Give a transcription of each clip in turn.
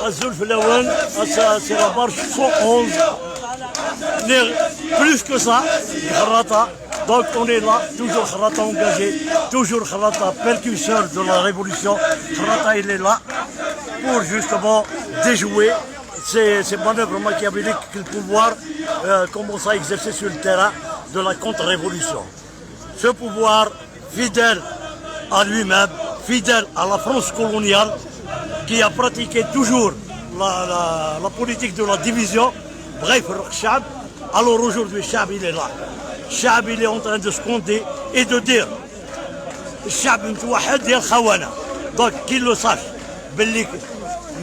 الزلف الاول سي لابارش 111 plus que ça Kharrata. Donc on est là, toujours Kharrata engagé, toujours Kharrata percusseur de la révolution. Kharrata il est là pour justement déjouer ces manœuvres machiavéliques que le pouvoir commence à exercer sur le terrain de la contre-révolution. Ce pouvoir fidèle à lui-même, fidèle à la France coloniale, qui a pratiqué toujours la politique de la division, bref, Shab. Alors aujourd'hui, Shab il est là. Shab il est en train de se compter et de dire Shab donc qu'il le sache,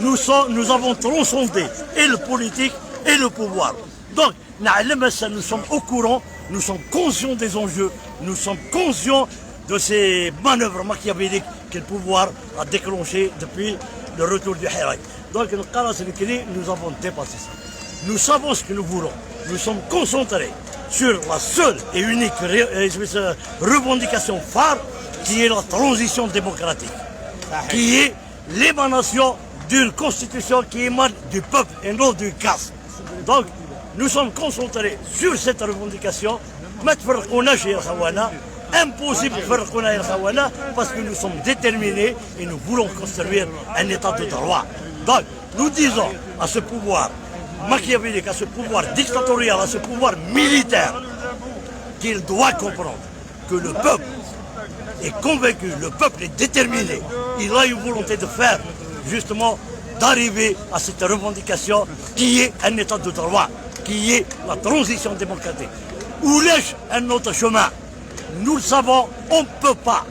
nous avons transcendé et le politique et le pouvoir. Donc nous sommes au courant, nous sommes conscients des enjeux, nous sommes conscients de ces manœuvres machiavéliques que le pouvoir a déclenchées depuis le retour du Hirak. Donc nous avons dépassé ça. Nous savons ce que nous voulons. Nous sommes concentrés sur la seule et unique revendication phare qui est la transition démocratique, qui est l'émanation d'une constitution qui émane du peuple et non du caste. Donc nous sommes concentrés sur cette revendication. Impossible de faire reconnaître parce que nous sommes déterminés et nous voulons construire un état de droit. Donc nous disons à ce pouvoir machiavélique, à ce pouvoir dictatorial, à ce pouvoir militaire qu'il doit comprendre que le peuple est convaincu, le peuple est déterminé. Il a une volonté de faire justement d'arriver à cette revendication qui est un état de droit, qui est la transition démocratique. Où lèche un autre chemin? Nous le savons, on ne peut pas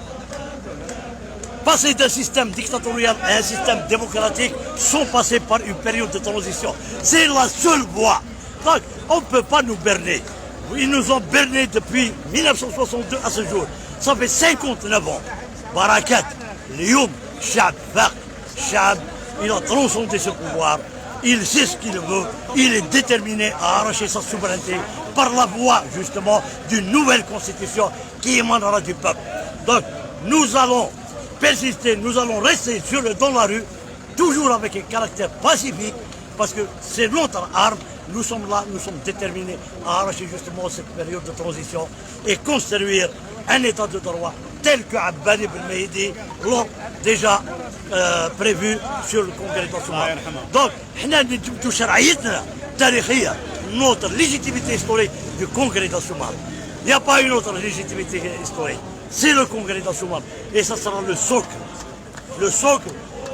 passer d'un système dictatorial à un système démocratique sans passer par une période de transition. C'est la seule voie. Donc, on ne peut pas nous berner. Ils nous ont bernés depuis 1962 à ce jour. Ça fait 59 ans. Barakat, Lyoum, Shab, Faq, Shab, il a transcendé ce pouvoir. Il sait ce qu'il veut. Il est déterminé à arracher sa souveraineté par la voie, justement, d'une nouvelle constitution qui émanera du peuple. Donc, nous allons persister, nous allons rester dans la rue, toujours avec un caractère pacifique, parce que c'est notre arme. Nous sommes là, nous sommes déterminés à arracher justement cette période de transition et construire un état de droit tel que Abbani Ben Mehdi l'ont déjà prévu sur le congrès d'Assoumar. Donc, notre légitimité historique du congrès d'Assoumar. Il n'y a pas une autre légitimité historique. C'est le congrès d'Assoumar. Et ça sera le socle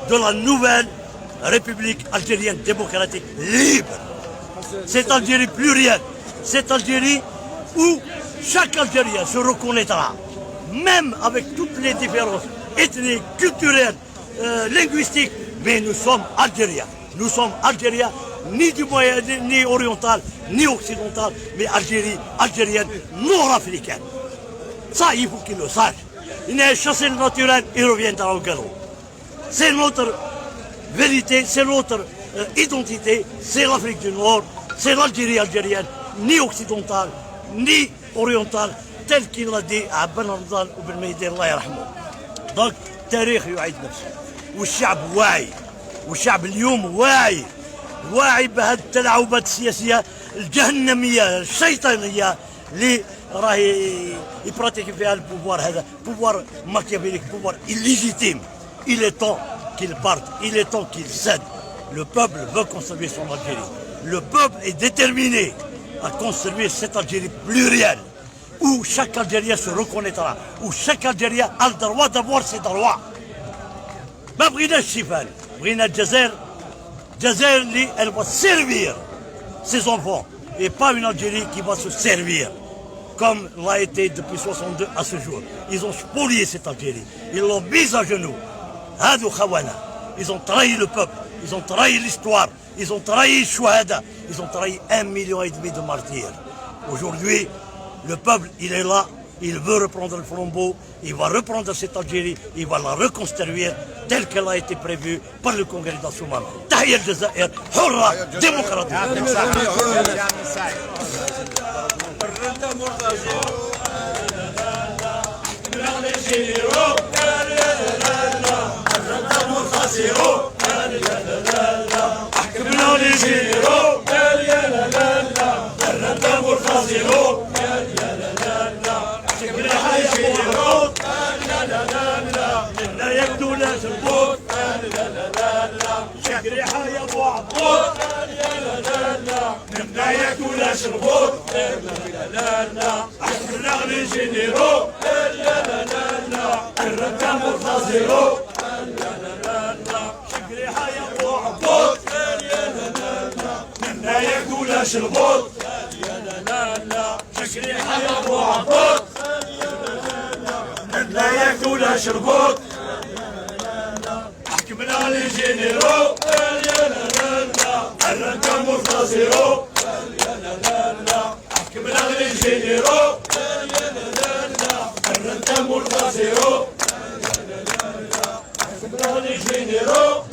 de la nouvelle République algérienne démocratique libre. Cette Algérie plurielle, cette Algérie où chaque Algérien se reconnaîtra, même avec toutes les différences ethniques, culturelles, linguistiques, mais nous sommes Algériens. Nous sommes Algériens, ni du Moyen, ni oriental, ni occidental, mais algérienne, nord-africaine. Ça, il faut qu'ils le sachent. Il n'est chassé le naturel, il reviendra au galop. C'est notre vérité, c'est notre identité, c'est l'Afrique du Nord, c'est l'Algérie algérienne, ni occidentale, ni orientale, tel qu'il l'a dit à Ben Ramadan ou Ben Mehdi, Allah yarhamou. Donc, التاريخ يعيد نفسه والشعب واعي والشعب اليوم واعي بهذه التلاعبات السياسيه الجهنميه الشيطانيه اللي راهي يبراتيكي فيها البوفوار هذا بوفوار ماكيافيليك بوفوار illégitime. Il est temps qu'il parte, il est temps qu'il cède. Le peuple veut construire son Algérie. Le peuple est déterminé à construire cette Algérie plurielle où chaque Algérien se reconnaîtra, où chaque Algérien a le droit d'avoir ses droits. ما بغيناش شيفان، بغينا الجزائر اللي elle va servir ses enfants et pas une Algérie qui va se servir comme l'a été depuis 62 à ce jour. Ils ont spolié cette Algérie, ils l'ont mise à genoux. هادو خوانا. Ils ont trahi le peuple, ils ont trahi l'histoire, ils ont trahi le Chouhada, ils ont trahi 1,5 million de martyrs. Aujourd'hui, le peuple, il est là il veut reprendre le flambeau, il va reprendre cette Algérie, il va la reconstruire telle qu'elle a été prévue par le Congrès d'Assouman. Tahia الجزائر حرة démocratique. لا يبدو لا تربط شكريحة يا ابو عبود منا ياكل لا شربوط احنا غني جينيرو الرقم والخازيرو شكريحة يا ابو عبود منا ياكل لا شربوط شكريحة يا ابو عبود لا ياكل شربوط حكمنا للجينيرو الرقم والخازيرو حكمنا للجينيرو الرقم والخازيرو حكمنا للجينيرو